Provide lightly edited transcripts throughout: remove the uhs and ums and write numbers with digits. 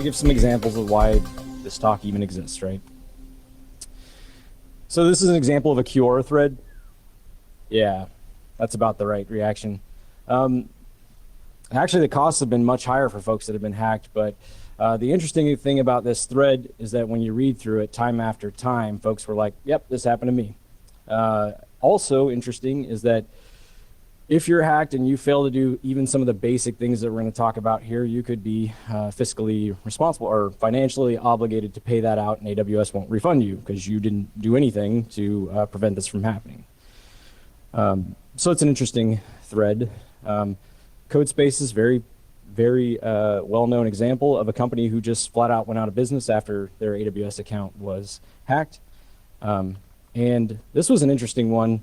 to give some examples of why this talk even exists, right? So this is an example of a Quora thread. Yeah, that's about the right reaction. Actually, the costs have been much higher for folks that have been hacked, but the interesting thing about this thread is that when you read through it time after time, folks were like, yep, this happened to me. Also interesting is that if you're hacked and you fail to do even some of the basic things that we're going to talk about here, you could be fiscally responsible or financially obligated to pay that out, and AWS won't refund you because you didn't do anything to prevent this from happening. So it's an interesting thread. CodeSpace is very well-known example of a company who just flat out went out of business after their AWS account was hacked. And this was an interesting one.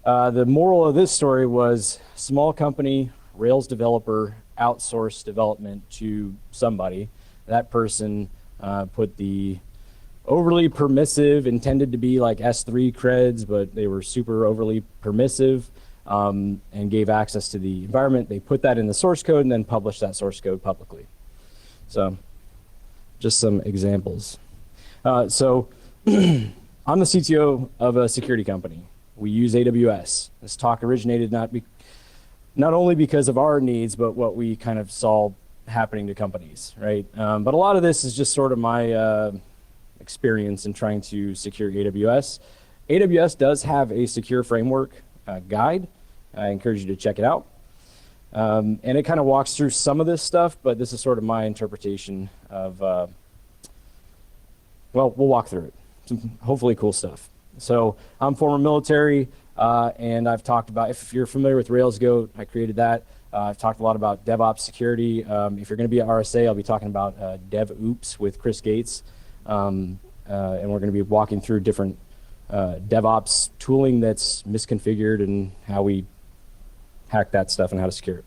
The moral of this story was small company, Rails developer, outsourced development to somebody. That person put the overly permissive, intended to be like S3 creds, but they were super overly permissive and gave access to the environment. They put that in the source code and then published that source code publicly. So just some examples. So I'm the CTO of a security company. We use AWS. This talk originated not only because of our needs, but what we kind of saw happening to companies, right? But a lot of this is just sort of my experience in trying to secure AWS. AWS does have a secure framework guide. I encourage you to check it out. And it kind of walks through some of this stuff, but this is sort of my interpretation of, well, we'll walk through it. Some hopefully cool stuff. So I'm former military, and I've talked about, if you're familiar with Rails Goat, I created that. I've talked a lot about DevOps security. If you're going to be at RSA, I'll be talking about DevOps with Chris Gates. And we're going to be walking through different DevOps tooling that's misconfigured and how we hack that stuff and how to secure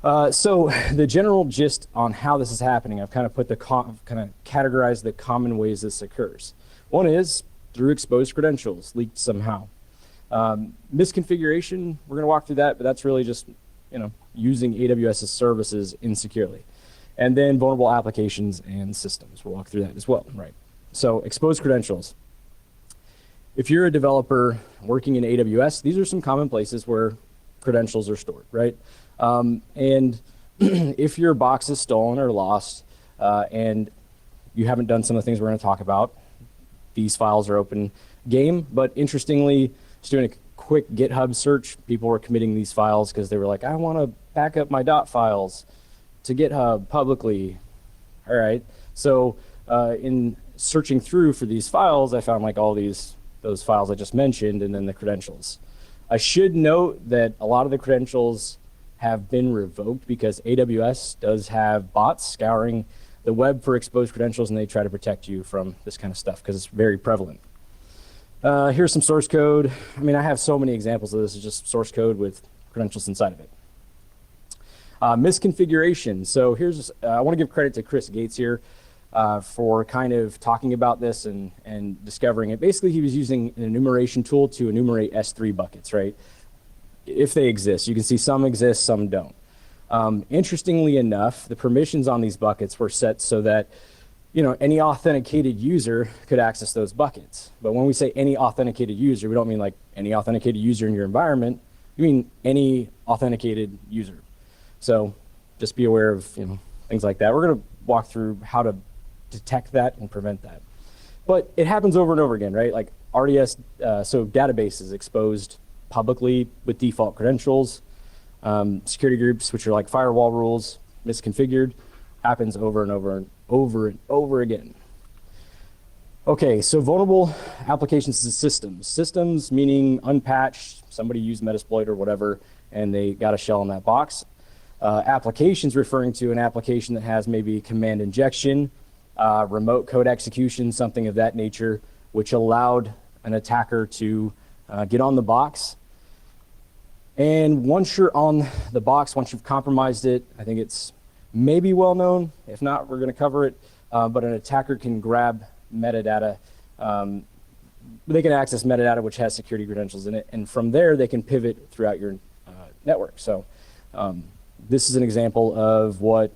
it. So the general gist on how this is happening, I've kind of put categorized the common ways this occurs. One is through exposed credentials, leaked somehow. Misconfiguration, we're going to walk through that, but that's really just, using AWS's services insecurely. And then vulnerable applications and systems. We'll walk through that as well, right? So exposed credentials. If you're a developer working in AWS, these are some common places where credentials are stored, right? And if your box is stolen or lost, and you haven't done some of the things we're going to talk about, these files are open game. But interestingly, just doing a quick GitHub search, people were committing these files because they were like, I want to back up my dot files to GitHub publicly. All right. So in searching through for these files, I found like all those files I just mentioned, and then the credentials. I should note that a lot of the credentials have been revoked because AWS does have bots scouring the web for exposed credentials, and they try to protect you from this kind of stuff because it's very prevalent. Here's some source code. I mean, I have so many examples of this. It's just source code with credentials inside of it. Misconfiguration. So here's, I want to give credit to Chris Gates here for kind of talking about this and discovering it. Basically, he was using an enumeration tool to enumerate S3 buckets, right? If they exist. You can see some exist, some don't. Interestingly enough, the permissions on these buckets were set so that any authenticated user could access those buckets. But when we say any authenticated user, we don't mean like any authenticated user in your environment. We mean any authenticated user. So just be aware of things like that. We're going to walk through how to detect that and prevent that. But it happens over and over again, right? Like RDS, so databases exposed publicly with default credentials. Security groups, which are like firewall rules, misconfigured, happens over and over and over and over again. Okay, so vulnerable applications and systems. Systems meaning unpatched, somebody used Metasploit or whatever, and they got a shell in that box. Applications referring to an application that has maybe command injection, remote code execution, something of that nature, which allowed an attacker to get on the box. And once you're on the box, once you've compromised it, I think it's maybe well known. If not, we're going to cover it. But an attacker can grab metadata. They can access metadata which has security credentials in it. And from there, they can pivot throughout your network. So this is an example of what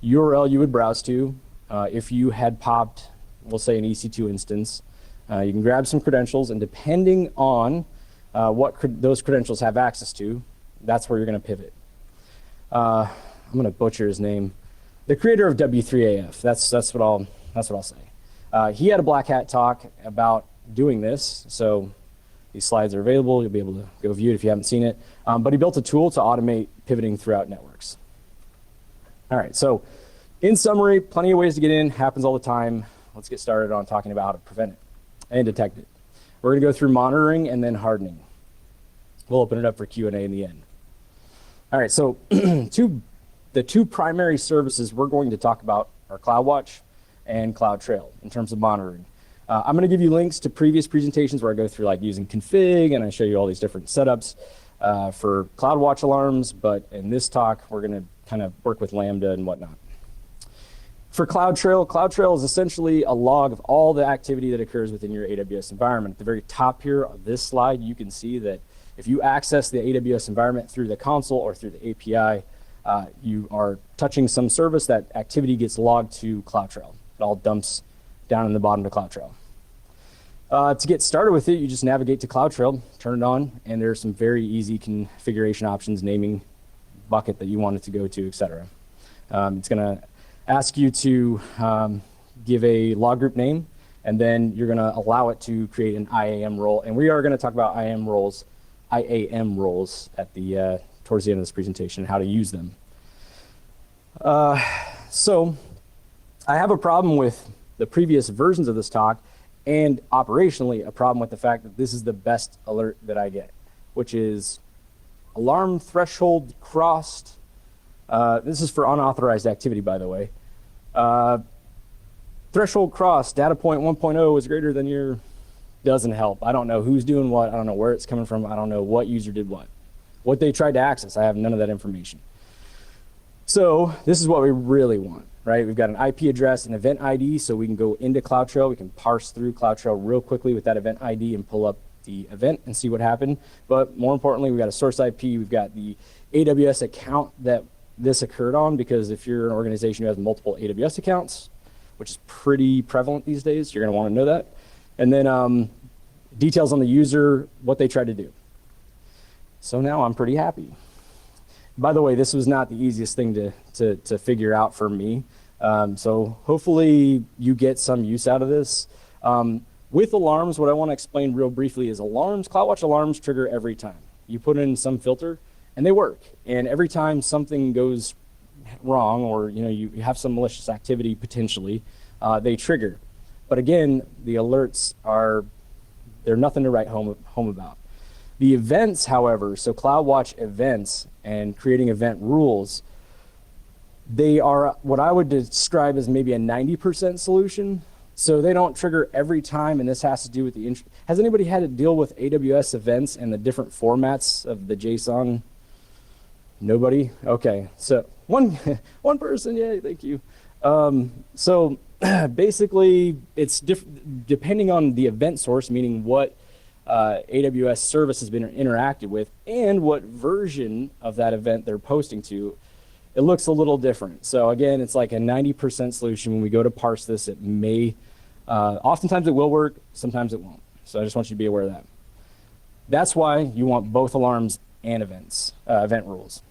URL you would browse to. If you had popped, we'll say an EC2 instance, you can grab some credentials, and depending on what those credentials have access to, that's where you're going to pivot. I'm going to butcher his name. The creator of W3AF. That's what I'll say. He had a Black Hat talk about doing this, so these slides are available. You'll be able to go view it if you haven't seen it. But he built a tool to automate pivoting throughout networks. All right, so in summary, plenty of ways to get in, happens all the time. Let's get started on talking about how to prevent it and detect it. We're going to go through monitoring and then hardening. We'll open it up for Q&A in the end. All right, so the two primary services we're going to talk about are CloudWatch and CloudTrail in terms of monitoring. I'm going to give you links to previous presentations where I go through like using config and I show you all these different setups for CloudWatch alarms, but in this talk, we're going to kind of work with Lambda and whatnot. For CloudTrail, CloudTrail is essentially a log of all the activity that occurs within your AWS environment. At the very top here of this slide, you can see that if you access the AWS environment through the console or through the API, you are touching some service, that activity gets logged to CloudTrail. It all dumps down in the bottom of CloudTrail. To get started with it, you just navigate to CloudTrail, turn it on, and there's some very easy configuration options, naming bucket that you want it to go to, etc. It's going to ask you to give a log group name, and then you're going to allow it to create an IAM role. And we are going to talk about IAM roles at the towards the end of this presentation, and how to use them. So I have a problem with the previous versions of this talk, and operationally a problem with the fact that this is the best alert that I get, which is alarm threshold crossed. This is for unauthorized activity, by the way. Threshold crossed, data point 1.0 is greater than your, doesn't help. I don't know who's doing what. I don't know where it's coming from. I don't know what user did what they tried to access. I have none of that information. So this is what we really want, right? We've got an IP address, an event ID, so we can go into CloudTrail. We can parse through CloudTrail real quickly with that event ID and pull up the event and see what happened. But more importantly, we've got a source IP. We've got the AWS account that this occurred on, because if you're an organization who has multiple AWS accounts, which is pretty prevalent these days, you're going to want to know that. And then details on the user, what they tried to do. So now I'm pretty happy. By the way, this was not the easiest thing to figure out for me. So hopefully you get some use out of this. With alarms, what I want to explain real briefly is alarms, CloudWatch alarms trigger every time. You put in some filter and they work. And every time something goes wrong, or you have some malicious activity potentially, they trigger. But again, the alerts they're nothing to write home about. The events, however, so CloudWatch events and creating event rules, they are what I would describe as maybe a 90% solution. So they don't trigger every time, and this has to do with has anybody had to deal with AWS events and the different formats of the JSON? Nobody? Okay, so one person, yay, thank you. So basically, it's depending on the event source, meaning what AWS service has been interacted with and what version of that event they're posting to, it looks a little different. So again, it's like a 90% solution. When we go to parse this, it may, oftentimes it will work, sometimes it won't. So I just want you to be aware of that. That's why you want both alarms and events, event rules.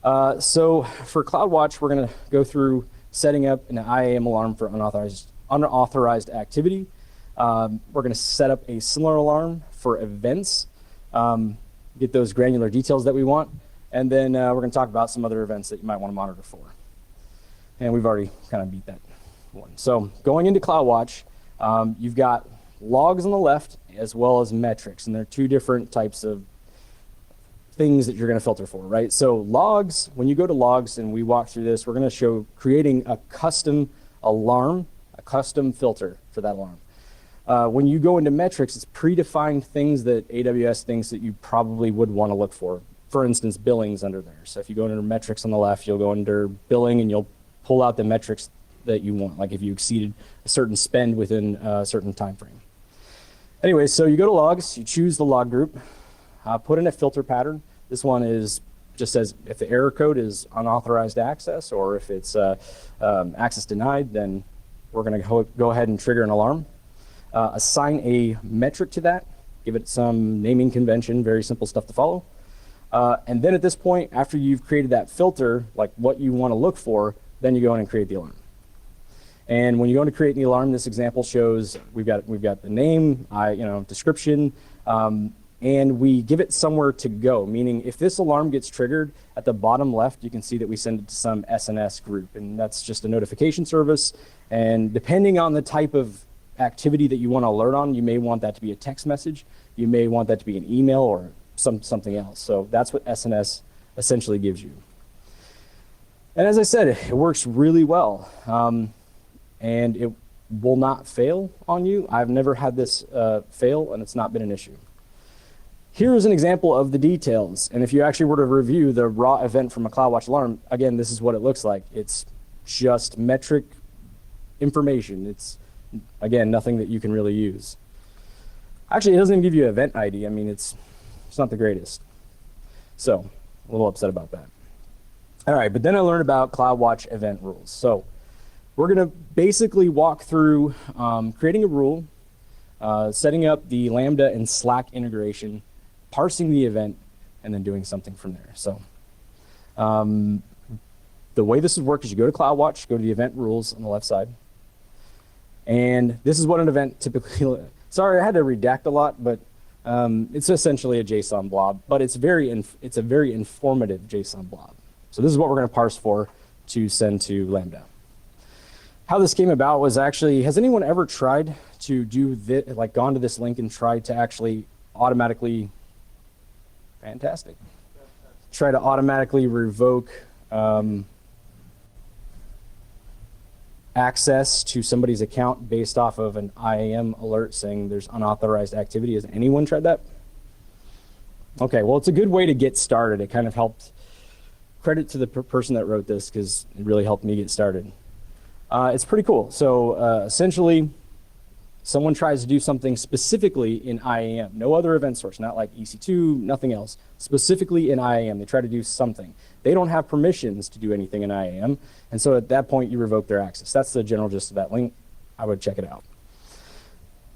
So for CloudWatch, we're going to go through setting up an IAM alarm for unauthorized activity. We're going to set up a similar alarm for events, get those granular details that we want, and then we're going to talk about some other events that you might want to monitor for. And we've already kind of beat that one. So going into CloudWatch, you've got logs on the left as well as metrics, and there are two different types of things that you're going to filter for, right? So logs, when you go to logs and we walk through this, we're going to show creating a custom alarm, a custom filter for that alarm. When you go into metrics, it's predefined things that AWS thinks that you probably would want to look for. For instance, billings under there. So if you go under metrics on the left, you'll go under billing and you'll pull out the metrics that you want, like if you exceeded a certain spend within a certain time frame. Anyway, so you go to logs, you choose the log group, put in a filter pattern. This one is just says if the error code is unauthorized access or if it's access denied, then we're going to go ahead and trigger an alarm. Assign a metric to that, give it some naming convention, very simple stuff to follow. And then at this point, after you've created that filter, like what you want to look for, then you go in and create the alarm. And when you go into create the alarm, this example shows we've got the name, description, and we give it somewhere to go. Meaning, if this alarm gets triggered, at the bottom left, you can see that we send it to some SNS group, and that's just a notification service. And depending on the type of activity that you want to alert on, you may want that to be a text message, you may want that to be an email or something else. So that's what SNS essentially gives you. And as I said, it works really well. And it will not fail on you. I've never had this fail, and it's not been an issue. Here is an example of the details. And if you actually were to review the raw event from a CloudWatch alarm, again, this is what it looks like. It's just metric information. It's, again, nothing that you can really use. Actually, it doesn't even give you an event ID. I mean, it's not the greatest. So, a little upset about that. All right, but then I learned about CloudWatch event rules. So, we're going to basically walk through creating a rule, setting up the Lambda and Slack integration, parsing the event, and then doing something from there. So the way this would work is you go to CloudWatch, go to the event rules on the left side, and this is what an event typically, sorry, I had to redact a lot, but it's essentially a JSON blob, but it's a very informative JSON blob. So this is what we're going to parse for to send to Lambda. How this came about was actually, has anyone ever tried to do this, like gone to this link and tried to actually automatically, fantastic, try to automatically revoke access to somebody's account based off of an IAM alert saying there's unauthorized activity? Has anyone tried that? Okay, well, it's a good way to get started. It kind of helped, credit to the person that wrote this because it really helped me get started. It's pretty cool. So essentially, someone tries to do something specifically in IAM, no other event source, not like EC2, nothing else, specifically in IAM. They try to do something. They don't have permissions to do anything in IAM, and so at that point, you revoke their access. That's the general gist of that link. I would check it out.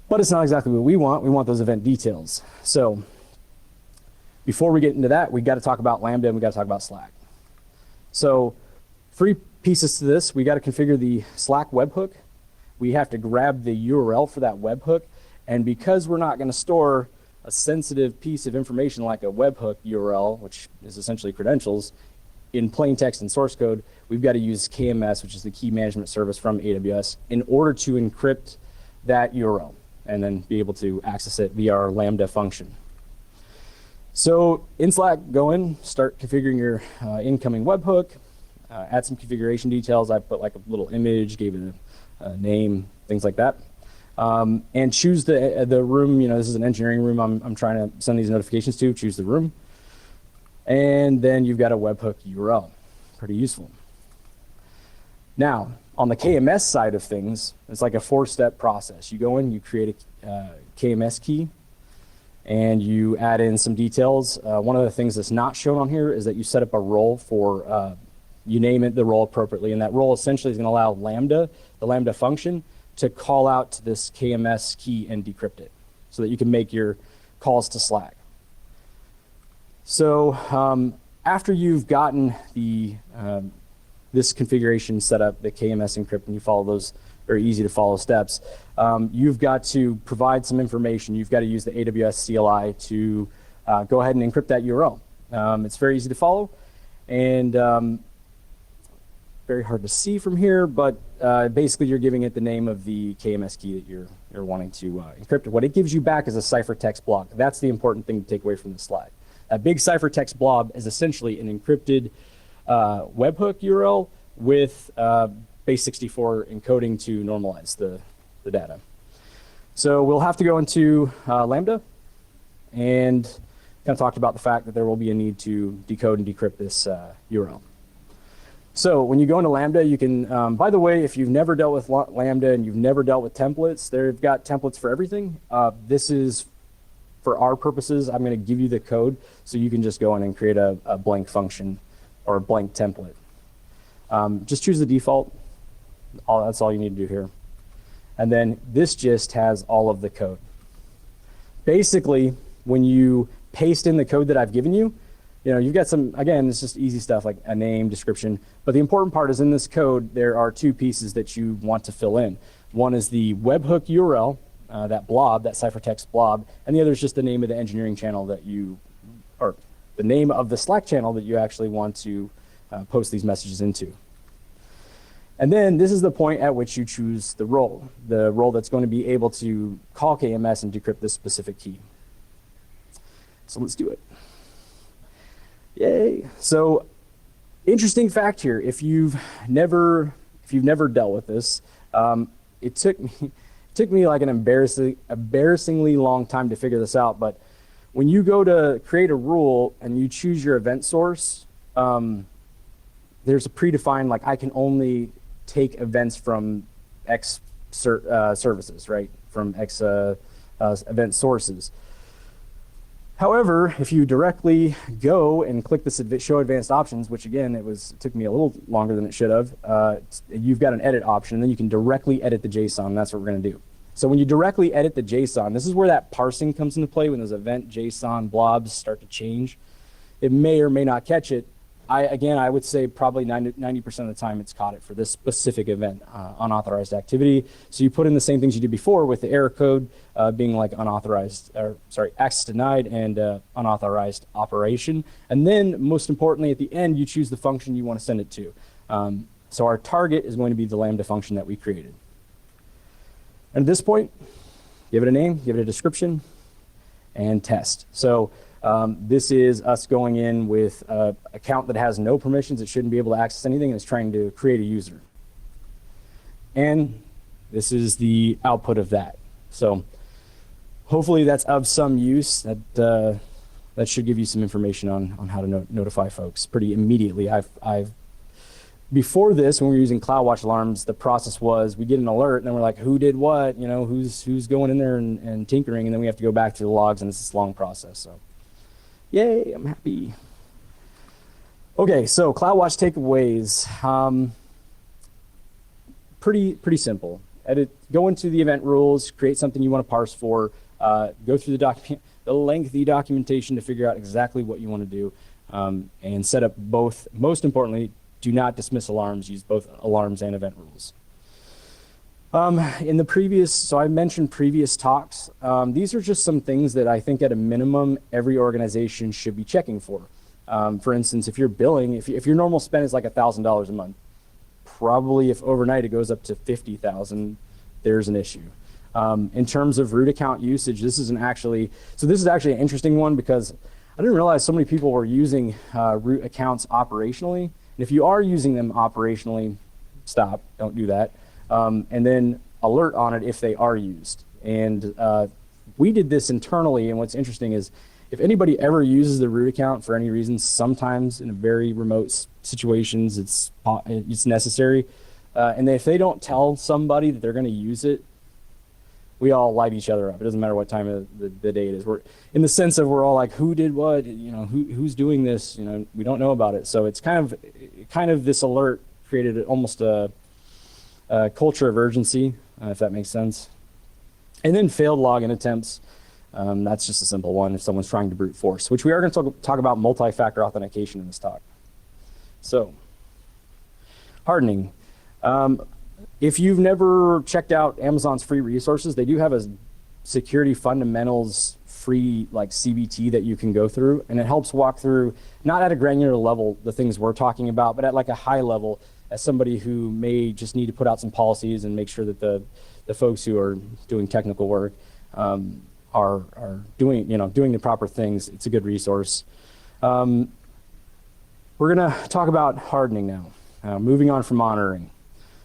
But it's not exactly what we want. We want those event details. So before we get into that, we got to talk about Lambda and we got to talk about Slack. So 3 pieces to this. We got to configure the Slack webhook. We have to grab the URL for that webhook. And because we're not going to store a sensitive piece of information like a webhook URL, which is essentially credentials, in plain text and source code, we've got to use KMS, which is the key management service from AWS, in order to encrypt that URL and then be able to access it via our Lambda function. So in Slack, go in, start configuring your incoming webhook. Add some configuration details. I put like a little image, gave it a name, things like that. And choose the room. You know, this is an engineering room I'm trying to send these notifications to. Choose the room. And then you've got a webhook URL. Pretty useful. Now, on the KMS side of things, it's like a 4-step process. You go in, you create a KMS key, and you add in some details. One of the things that's not shown on here is that you set up a role for you name it the role appropriately, and that role essentially is going to allow Lambda, the Lambda function, to call out to this KMS key and decrypt it so that you can make your calls to Slack. So after you've gotten the this configuration set up, the KMS encrypt, and you follow those very easy to follow steps, you've got to provide some information. You've got to use the AWS CLI to go ahead and encrypt that URL. It's very easy to follow, and very hard to see from here, but basically you're giving it the name of the KMS key that you're wanting to encrypt. What it gives you back is a ciphertext block. That's the important thing to take away from this slide. A big ciphertext blob is essentially an encrypted webhook URL with base64 encoding to normalize the data. So we'll have to go into Lambda and kind of talked about the fact that there will be a need to decode and decrypt this URL. So when you go into Lambda, you can, by the way, if you've never dealt with Lambda and you've never dealt with templates, they've got templates for everything. This is for our purposes, I'm going to give you the code so you can just go in and create a blank function or a blank template. Just choose the default. That's all you need to do here. And then this just has all of the code. Basically, when you paste in the code that I've given you, you've got some, again, it's just easy stuff like a name, description. But the important part is in this code, there are two pieces that you want to fill in. One is the webhook URL, that blob, that ciphertext blob, and the other is just the name of the engineering channel that or the name of the Slack channel that you actually want to post these messages into. And then this is the point at which you choose the role that's going to be able to call KMS and decrypt this specific key. So let's do it. Yay. So interesting fact here, if you've never dealt with this, it took me like an embarrassingly long time to figure this out, but when you go to create a rule and you choose your event source, there's a predefined, like I can only take events from X services, right? From X event sources. However, if you directly go and click this show advanced options, which again, it took me a little longer than it should have, you've got an edit option, and then you can directly edit the JSON, and that's what we're gonna do. So when you directly edit the JSON, this is where that parsing comes into play when those event JSON blobs start to change. It may or may not catch it. I would say probably 90% of the time it's caught it for this specific event, unauthorized activity. So you put in the same things you did before with the error code being like access denied and unauthorized operation. And then most importantly, at the end, you choose the function you want to send it to. So our target is going to be the Lambda function that we created. And at this point, give it a name, give it a description, and test. So this is us going in with an account that has no permissions. It shouldn't be able to access anything, and it's trying to create a user. And this is the output of that. So hopefully that's of some use. That should give you some information on how to notify folks pretty immediately. Before this, when we were using CloudWatch alarms, the process was we get an alert and then we're like, who did what? Who's going in there and tinkering, and then we have to go back to the logs, and it's this long process. So yay, I'm happy. Okay, so CloudWatch takeaways. Pretty simple. Go into the event rules, create something you want to parse for, go through the lengthy documentation to figure out exactly what you want to do, and set up both. Most importantly, do not dismiss alarms. Use both alarms and event rules. So I mentioned previous talks. These are just some things that I think at a minimum every organization should be checking for. For instance, if you're billing, if your normal spend is like $1,000 a month, probably if overnight it goes up to 50,000, there's an issue. In terms of root account usage, this is actually an interesting one because I didn't realize so many people were using root accounts operationally. And if you are using them operationally, stop, don't do that. And then alert on it if they are used. And we did this internally, and what's interesting is if anybody ever uses the root account for any reason, sometimes in very remote situations it's necessary. And if they don't tell somebody that they're going to use it, we all light each other up. It doesn't matter what time of the day it is. We're in the sense of we're all like, who did what? Who's doing this? We don't know about it. So it's kind of this alert created almost a culture of urgency, if that makes sense. And then failed login attempts. That's just a simple one if someone's trying to brute force, which we are going to talk about multi-factor authentication in this talk. So, hardening. If you've never checked out Amazon's free resources, they do have a security fundamentals free CBT that you can go through, and it helps walk through, not at a granular level, the things we're talking about, but at like a high level, as somebody who may just need to put out some policies and make sure that the folks who are doing technical work are doing the proper things. It's a good resource. We're gonna talk about hardening now. Moving on from monitoring.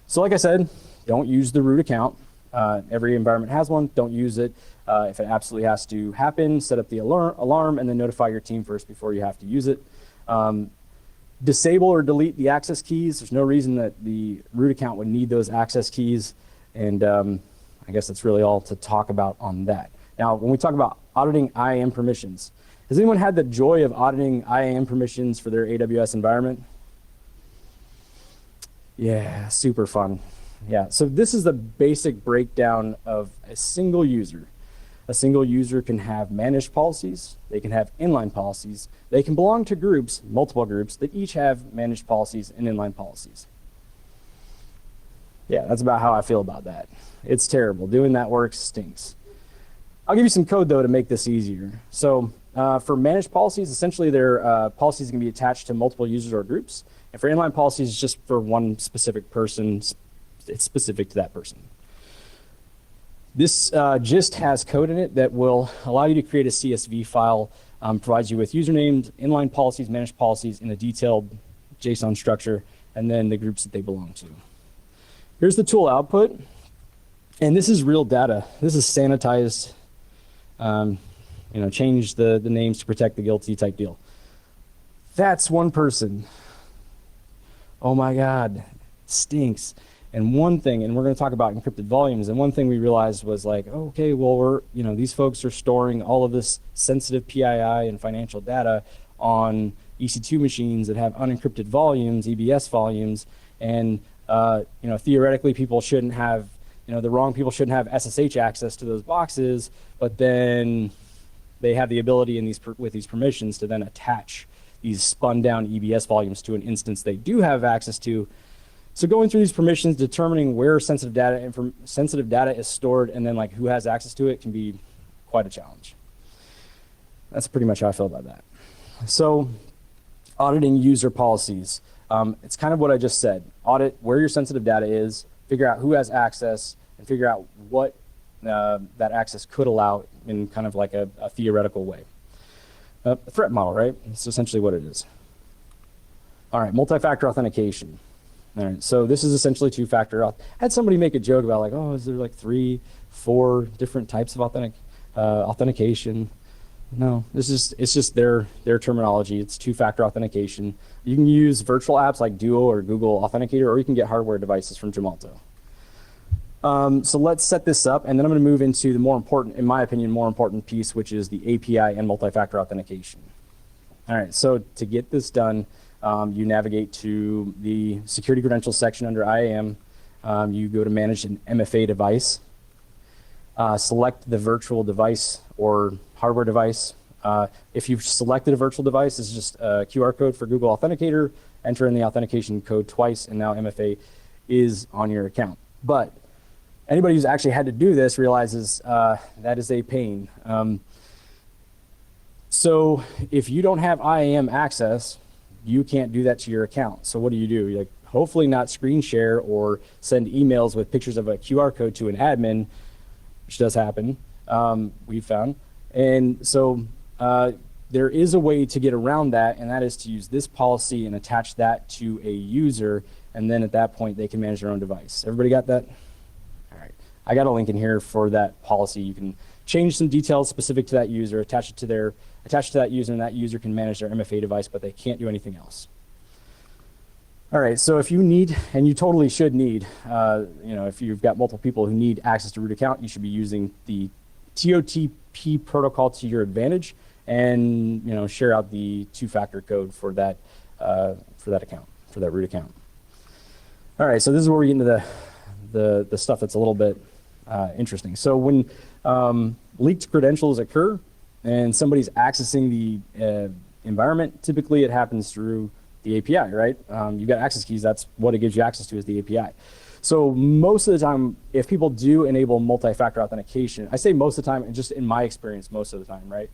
So like I said, don't use the root account. Every environment has one. Don't use it. If it absolutely has to happen, set up the alarm and then notify your team first before you have to use it. Disable or delete the access keys. There's no reason that the root account would need those access keys. And I guess that's really all to talk about on that. Now, when we talk about auditing IAM permissions, has anyone had the joy of auditing IAM permissions for their AWS environment? Yeah, super fun. Yeah, so this is the basic breakdown of a single user. A single user can have managed policies, they can have inline policies, they can belong to groups, multiple groups, that each have managed policies and inline policies. Yeah, that's about how I feel about that. It's terrible. Doing that work stinks. I'll give you some code, though, to make this easier. So for managed policies, essentially their policies can be attached to multiple users or groups. And for inline policies, it's just for one specific person. It's specific to that person. This just has code in it that will allow you to create a CSV file, provides you with usernames, inline policies, managed policies in a detailed JSON structure, and then the groups that they belong to. Here's the tool output, and this is real data. This is sanitized, change the names to protect the guilty type deal. That's one person. Oh my God, stinks. And one thing, and we're going to talk about encrypted volumes, and one thing we realized was like, oh, okay, well, these folks are storing all of this sensitive PII and financial data on EC2 machines that have unencrypted volumes, EBS volumes, and theoretically people shouldn't have, the wrong people shouldn't have SSH access to those boxes, but then they have the ability with these permissions to then attach these spun down EBS volumes to an instance they do have access to. So going through these permissions, determining where sensitive data is stored, and then like who has access to it can be quite a challenge. That's pretty much how I feel about that. So auditing user policies. It's kind of what I just said. Audit where your sensitive data is, figure out who has access, and figure out what that access could allow in kind of like a theoretical way. A threat model, right? That's essentially what it is. All right, multi-factor authentication. All right, so this is essentially two-factor. I had somebody make a joke about like, oh, is there like 3, 4 different types of authentication? No, it's just their terminology. It's two-factor authentication. You can use virtual apps like Duo or Google Authenticator, or you can get hardware devices from Gemalto. So let's set this up, and then I'm going to move into the more important, in my opinion, more important piece, which is the API and multi-factor authentication. All right, so to get this done, you navigate to the security credentials section under IAM. You go to manage an MFA device. Select the virtual device or hardware device. If you've selected a virtual device, it's just a QR code for Google Authenticator. Enter in the authentication code twice, and now MFA is on your account. But anybody who's actually had to do this realizes that is a pain. So if you don't have IAM access, you can't do that to your account. So what do? You're like, hopefully not screen share or send emails with pictures of a QR code to an admin, which does happen, we've found. And so there is a way to get around that, and that is to use this policy and attach that to a user, and then at that point they can manage their own device. Everybody got that? All right. I got a link in here for that policy. You can change some details specific to that user, attach it to that user, and that user can manage their MFA device, but they can't do anything else. All right, so if you need, and you totally should need, if you've got multiple people who need access to root account, you should be using the TOTP protocol to your advantage, and share out the two-factor code for that account, for that root account. All right, so this is where we get into the stuff that's a little bit interesting. So when leaked credentials occur and somebody's accessing the environment, typically it happens through the API, right? You've got access keys. That's what it gives you access to, is the API. So most of the time, if people do enable multi-factor authentication, I say most of the time, and just in my experience, most of the time, right?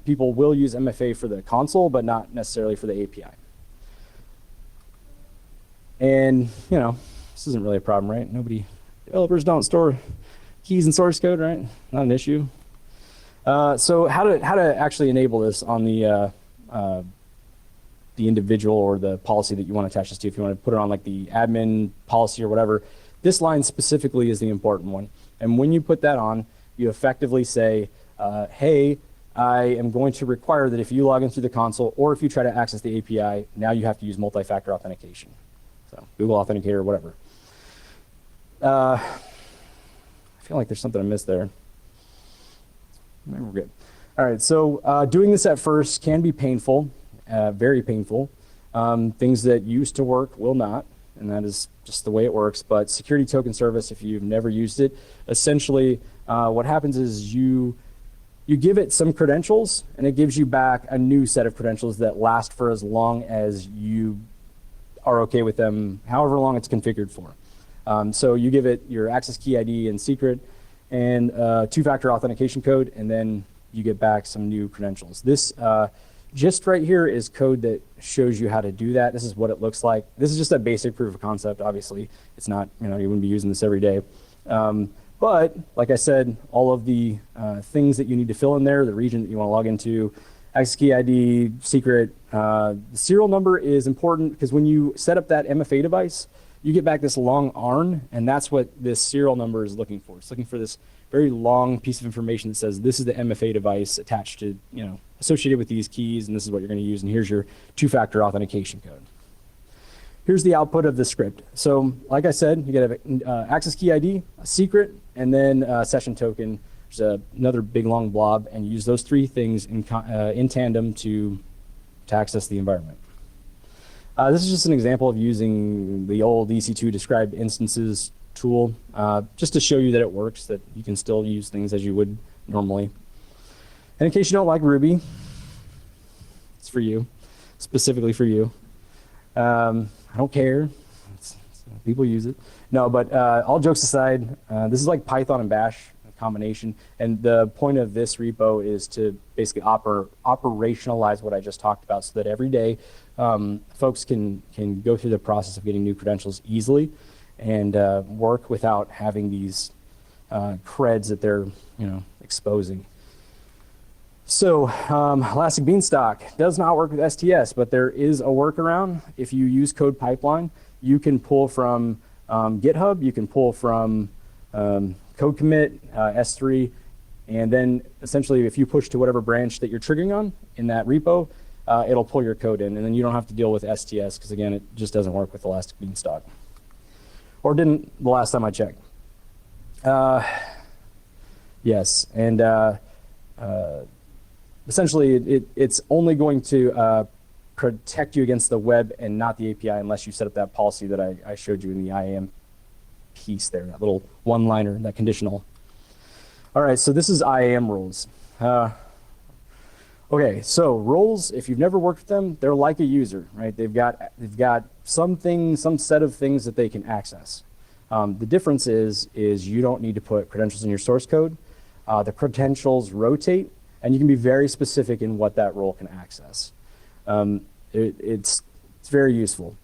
People will use MFA for the console, but not necessarily for the API. And, this isn't really a problem, right? Developers don't store keys in source code, right? Not an issue. So how to actually enable this on the individual or the policy that you want to attach this to, if you want to put it on like the admin policy or whatever. This line specifically is the important one. And when you put that on, you effectively say, hey, I am going to require that if you log in through the console or if you try to access the API, now you have to use multi-factor authentication. So Google Authenticator or whatever. I feel like there's something I missed there. We're good. All right, so doing this at first can be painful, very painful. Things that used to work will not, and that is just the way it works. But security token service, if you've never used it, essentially what happens is you give it some credentials, and it gives you back a new set of credentials that last for as long as you are okay with them, however long it's configured for. So you give it your access key ID and secret, and two-factor authentication code, and then you get back some new credentials. This just right here is code that shows you how to do that. This is what it looks like. This is just a basic proof of concept. Obviously, it's not, you wouldn't be using this every day. But like I said, all of the things that you need to fill in there, the region that you want to log into, access key ID, secret, the serial number is important because when you set up that MFA device, you get back this long ARN, and that's what this serial number is looking for. It's looking for this very long piece of information that says this is the MFA device attached to, associated with these keys, and this is what you're going to use, and here's your two-factor authentication code. Here's the output of the script. So like I said, you get an access key ID, a secret, and then a session token. There's another big long blob, and you use those three things in tandem to access the environment. This is just an example of using the old EC2 described instances tool, just to show you that it works, that you can still use things as you would normally. And in case you don't like Ruby, it's for you, specifically for you. I don't care. People use it. No, but all jokes aside, this is like Python and Bash combination. And the point of this repo is to basically operationalize what I just talked about so that every day folks can go through the process of getting new credentials easily and work without having these creds that they're exposing. So Elastic Beanstalk does not work with STS, but there is a workaround. If you use Code Pipeline, you can pull from GitHub, you can pull from code commit, S3, and then essentially if you push to whatever branch that you're triggering on in that repo, it'll pull your code in, and then you don't have to deal with STS because again, it just doesn't work with Elastic Beanstalk. Or didn't the last time I checked. Yes, and essentially it's only going to protect you against the web and not the API unless you set up that policy that I showed you in the IAM piece there, that little one-liner, that conditional. All right, so this is IAM roles. Okay, so roles, if you've never worked with them, they're like a user, right? They've got some set of things that they can access. The difference is you don't need to put credentials in your source code. The credentials rotate, and you can be very specific in what that role can access. It's very useful.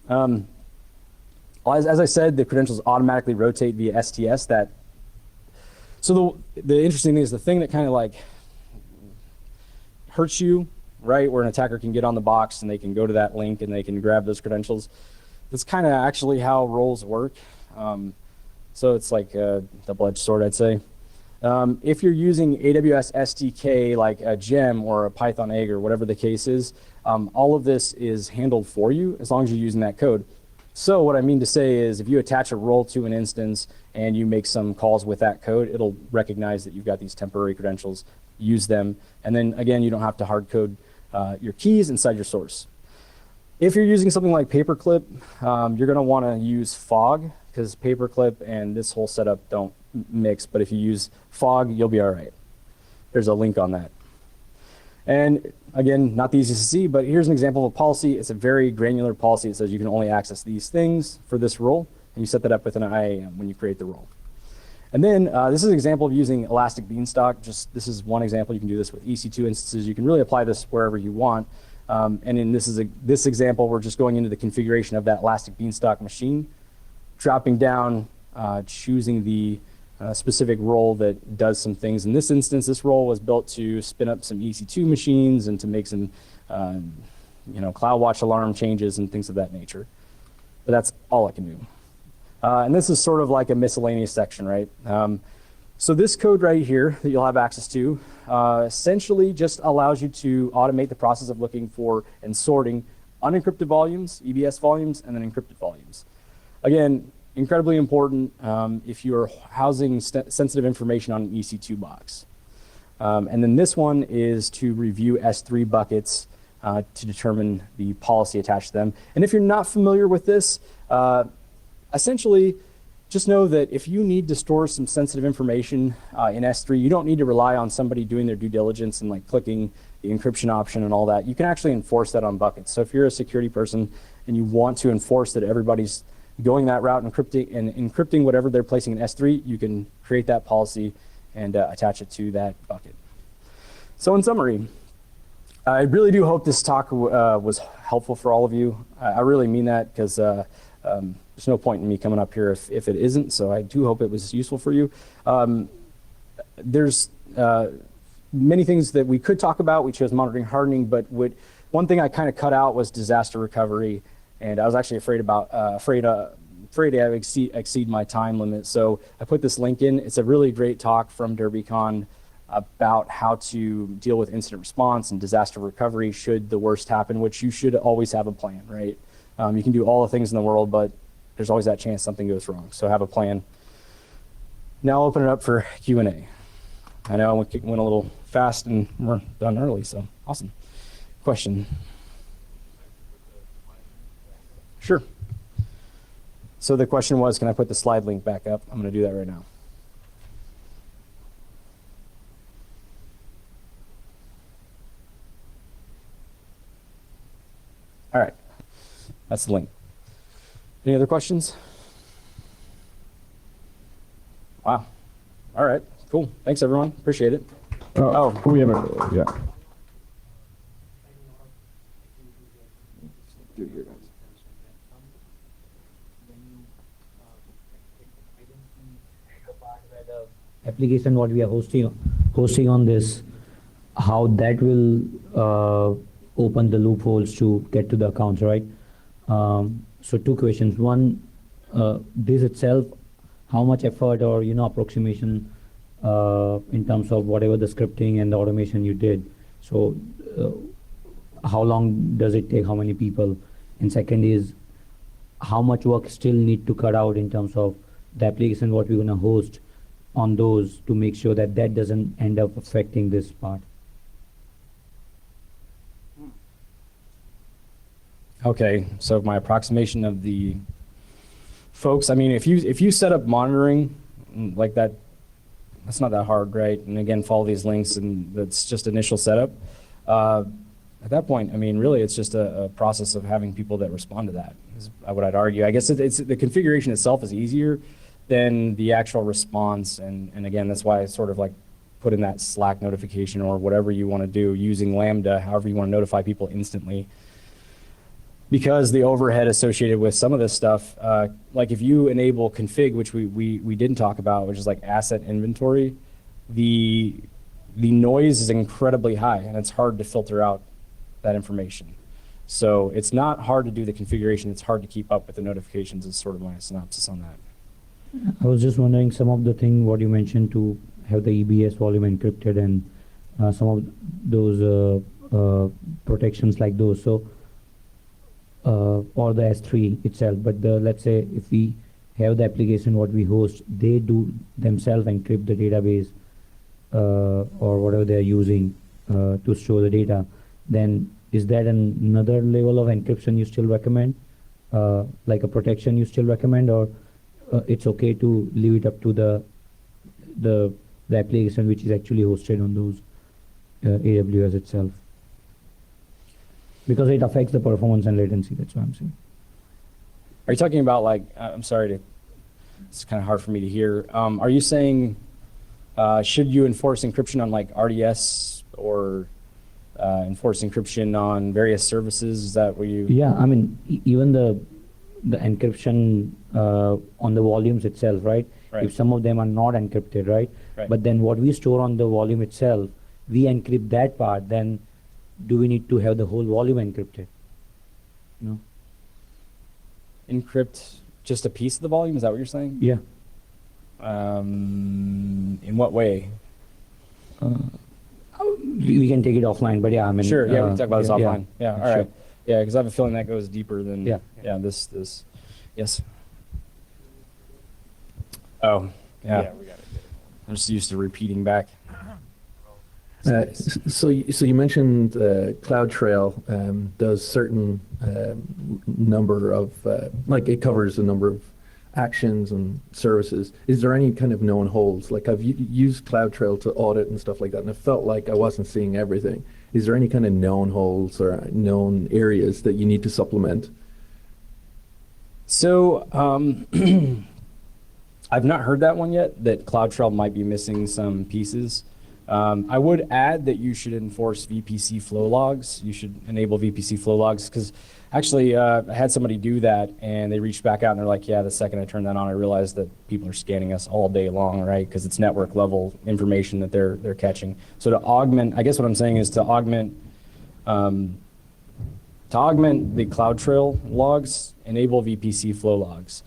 As I said, the credentials automatically rotate via STS. So the interesting thing is the thing that kind of like hurts you, right, where an attacker can get on the box and they can go to that link and they can grab those credentials. That's kind of actually how roles work. So it's like a double-edged sword, I'd say. If you're using AWS SDK like a gem or a Python egg or whatever the case is, all of this is handled for you as long as you're using that code. So what I mean to say is if you attach a role to an instance and you make some calls with that code, it'll recognize that you've got these temporary credentials, use them, and then again, you don't have to hard code your keys inside your source. If you're using something like Paperclip, you're going to want to use Fog because Paperclip and this whole setup don't mix, but if you use Fog, you'll be all right. There's a link on that. And again, not the easiest to see, but here's an example of a policy. It's a very granular policy. It says you can only access these things for this role, and you set that up with an IAM when you create the role. And then this is an example of using Elastic Beanstalk. This is one example. You can do this with EC2 instances. You can really apply this wherever you want. And in this example, we're just going into the configuration of that Elastic Beanstalk machine, dropping down, choosing the specific role that does some things. In this instance, this role was built to spin up some EC2 machines and to make some CloudWatch alarm changes and things of that nature. But that's all I can do. And this is sort of like a miscellaneous section, right? So this code right here that you'll have access to essentially just allows you to automate the process of looking for and sorting unencrypted volumes, EBS volumes, and then encrypted volumes. Again, incredibly important if you're housing sensitive information on an EC2 box. And then this one is to review S3 buckets to determine the policy attached to them. And if you're not familiar with this, essentially, just know that if you need to store some sensitive information in S3, you don't need to rely on somebody doing their due diligence and like clicking the encryption option and all that. You can actually enforce that on buckets. So if you're a security person and you want to enforce that everybody's going that route and encrypting whatever they're placing in S3, you can create that policy and attach it to that bucket. So in summary, I really do hope this talk was helpful for all of you. I really mean that because there's no point in me coming up here if it isn't, so I do hope it was useful for you. There's many things that we could talk about. We chose monitoring hardening, but one thing I kind of cut out was disaster recovery, and I was actually afraid to exceed my time limit. So I put this link in. It's a really great talk from DerbyCon about how to deal with incident response and disaster recovery should the worst happen, which you should always have a plan, right? You can do all the things in the world, but there's always that chance something goes wrong. So have a plan. Now I'll open it up for Q&A. I know I went a little fast and we're done early, so awesome. Question? Sure. So the question was, can I put the slide link back up? I'm going to do that right now. All right, that's the link. Any other questions? Wow. All right, cool. Thanks, everyone. Appreciate it. We have a, yeah. Application what we are hosting on this, how that will open the loopholes to get to the accounts, right? So two questions. One, this itself, how much effort or approximation in terms of whatever the scripting and the automation you did. So how long does it take? How many people? And second is, how much work still need to cut out in terms of the application what we're gonna host on those to make sure that that doesn't end up affecting this part. Okay, so my approximation of the folks, I mean, if you set up monitoring like that, that's not that hard, right? And again, follow these links and that's just initial setup. At that point, I mean, really it's just a process of having people that respond to that, is what I'd argue. I guess it's the configuration itself is easier than the actual response. And again, that's why I sort of like put in that Slack notification or whatever you want to do using Lambda, however you want to notify people instantly. Because the overhead associated with some of this stuff, like if you enable config, which we didn't talk about, which is like asset inventory, the noise is incredibly high and it's hard to filter out that information. So it's not hard to do the configuration, it's hard to keep up with the notifications is sort of my synopsis on that. I was just wondering some of the thing what you mentioned to have the EBS volume encrypted and some of those protections like those. So or the S3 itself, but let's say if we have the application what we host, they do themselves encrypt the database or whatever they're using to store the data, then is that another level of encryption you still recommend, like a protection you still recommend, or it's okay to leave it up to the application which is actually hosted on those AWS itself? Because it affects the performance and latency, that's what I'm saying. Are you talking about like, I'm sorry, it's kind of hard for me to hear. Are you saying, should you enforce encryption on like RDS or enforce encryption on various services? Is that what you? Yeah, I mean, even the encryption on the volumes itself, right? If some of them are not encrypted, right? But then what we store on the volume itself, we encrypt that part, then do we need to have the whole volume encrypted? No. Encrypt just a piece of the volume? Is that what you're saying? Yeah. In what way? We can take it offline, but yeah, I mean. Sure, yeah, we can talk about this offline. Yeah, all sure. right. Yeah, because I have a feeling that goes deeper than this. Yes. Oh, yeah. Yeah, we got it. I'm just used to repeating back. So you mentioned CloudTrail does certain number of like it covers a number of actions and services. Is there any kind of known holes? Like I've used CloudTrail to audit and stuff like that, and it felt like I wasn't seeing everything. Is there any kind of known holes or known areas that you need to supplement? So I've not heard that one yet, that CloudTrail might be missing some pieces. I would add that you should enforce VPC flow logs. You should enable VPC flow logs, because actually I had somebody do that and they reached back out and they're like, yeah, the second I turned that on, I realized that people are scanning us all day long, right? Because it's network level information that they're catching. So to augment, I guess what I'm saying is to augment the CloudTrail logs, enable VPC flow logs.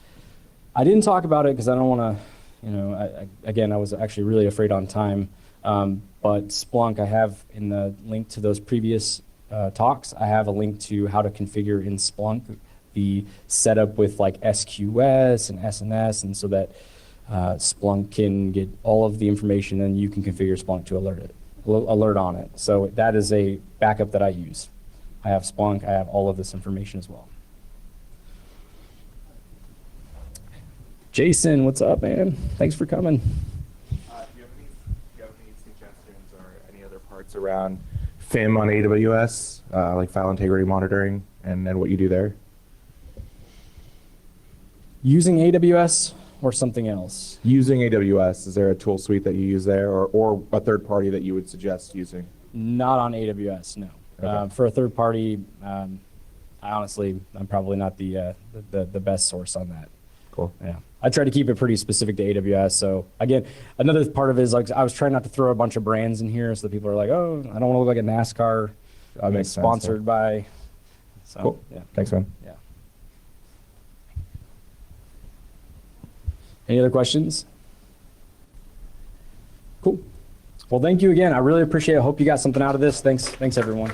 I didn't talk about it because I don't want to, again, I was actually really afraid on time. But Splunk, I have in the link to those previous talks, I have a link to how to configure in Splunk the setup with like SQS and SNS, and so that Splunk can get all of the information and you can configure Splunk to alert on it. So that is a backup that I use. I have Splunk, I have all of this information as well. Jason, what's up, man? Thanks for coming. Do you have any suggestions or any other parts around FIM on AWS, like file integrity monitoring, and then what you do there? Using AWS or something else? Using AWS, is there a tool suite that you use there, or a third party that you would suggest using? Not on AWS, no. Okay. For a third party, I'm probably not the best source on that. Cool. Yeah, I try to keep it pretty specific to AWS. So again, another part of it is like I was trying not to throw a bunch of brands in here, so that people are like, oh, I don't want to look like a NASCAR That makes sense, sponsored by. So, Cool. Yeah. Thanks, man. Yeah. Any other questions? Cool. Well, thank you again. I really appreciate it. I hope you got something out of this. Thanks everyone.